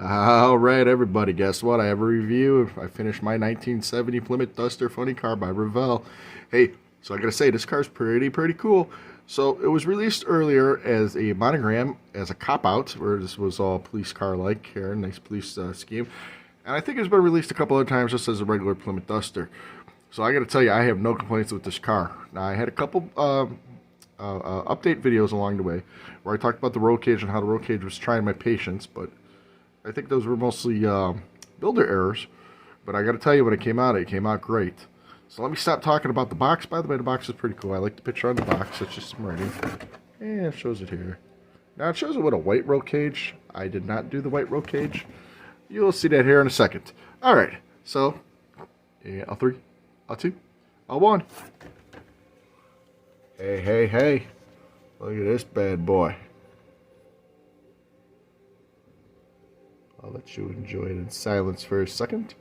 All right, everybody, guess what? I have a review. I finished my 1970 Plymouth Duster funny car by Revell. Hey, so I gotta say, this car's pretty cool. So it was released earlier as a monogram, as a cop-out, where this was all police car-like here, nice police scheme. And I think it's been released a couple other times just as a regular Plymouth Duster. So I gotta tell you, I have no complaints with this car. Now, I had a couple update videos along the way where I talked about the roll cage and how the roll cage was trying my patience, but I think those were mostly builder errors. But I got to tell you, when it came out great. So let me stop talking about the box. By the way, the box is pretty cool. I like the picture on the box. It's just some writing. And it shows it here. Now it shows it with a white roll cage. I did not do the white roll cage. You'll see that here in a second. All right. So, yeah, L3, L2, L1. Hey. Look at this bad boy. I'll let you enjoy it in silence for a second.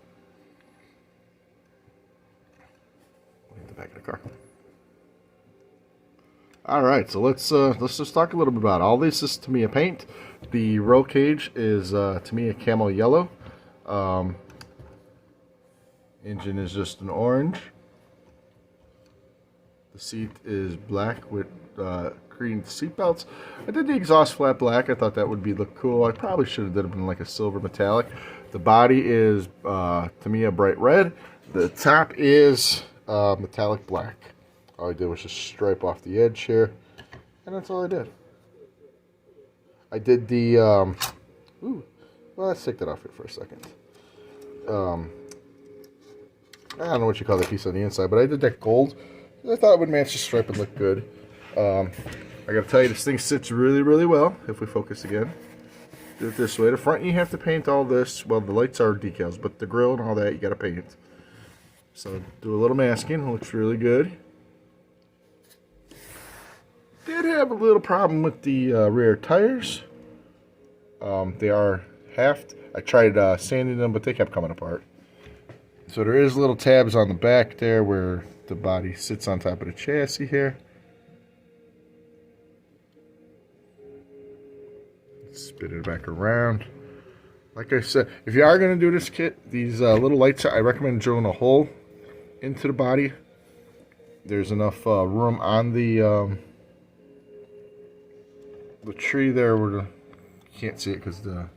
Look at the back of the car. All right, so let's just talk a little bit about it. All this is Tamiya paint. The roll cage is Tamiya camo yellow. Engine is just an orange. The seat is black with green seat belts. I did the exhaust flat black. I thought that would look cool. I probably should have done it in like a silver metallic. The body is Tamiya bright red. The top is metallic black. All I did was just stripe off the edge here, and that's all I did. I did the well, let's take that off here for a second. I don't know what you call that piece on the inside, but I did that gold. I thought it would match the stripe and look good. I gotta tell you, this thing sits really well. If we focus again, do it this way. The front, you have to paint all this. Well, the lights are decals, but the grill and all that, you gotta paint. So do a little masking. It looks really good. Did have a little problem with the rear tires. They are halved. I tried sanding them, but they kept coming apart. So there is little tabs on the back there where the body sits on top of the chassis here. Spin it back around. Like I said, if you are going to do this kit, these little lights, I recommend drilling a hole into the body. There's enough room on the tree there where you can't see it because the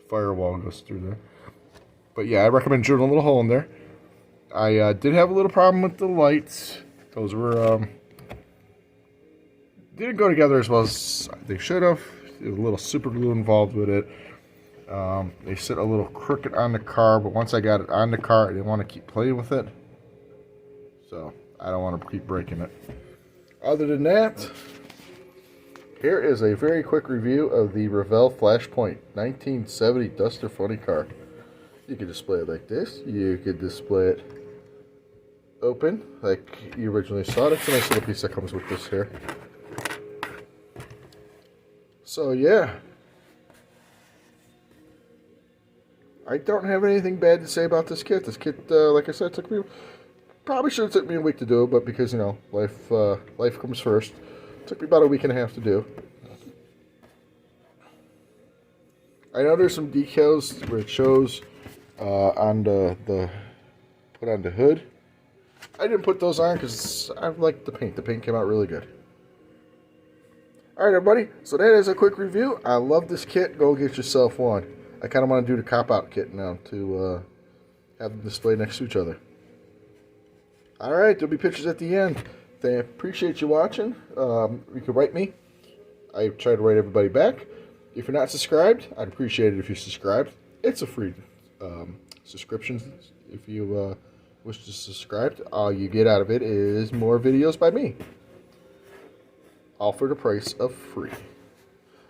firewall goes through there. But yeah, I recommend drilling a little hole in there. I did have a little problem with the lights. Those were didn't go together as well as they should have. There was a little super glue involved with it. They sit a little crooked on the car, but once I got it on the car, I didn't want to keep playing with it. So I don't want to keep breaking it. Other than that, here is a very quick review of the Revell Flashpoint 1970 Duster funny car. You could display it like this. You could display it open, like you originally saw it. It's a nice little piece that comes with this here. So yeah, I don't have anything bad to say about this kit. This kit, like I said, probably should have took me a week to do, but because, you know, life comes first. It took me about a week and a half to do. I know there's some decals where it shows on the put on the hood. I didn't put those on because I like the paint. The paint came out really good. Alright, everybody, so that is a quick review. I love this kit. Go get yourself one. I kind of want to do the cop-out kit now to have them displayed next to each other. Alright, there'll be pictures at the end. I appreciate you watching. You can write me. I try to write everybody back. If you're not subscribed, I'd appreciate it if you subscribed. It's a free subscription if you wish to subscribe. All you get out of it is more videos by me. All for the price of free.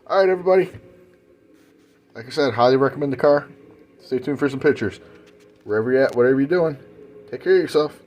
Alright, everybody. Like I said, highly recommend the car. Stay tuned for some pictures. Wherever you're at, whatever you're doing, take care of yourself.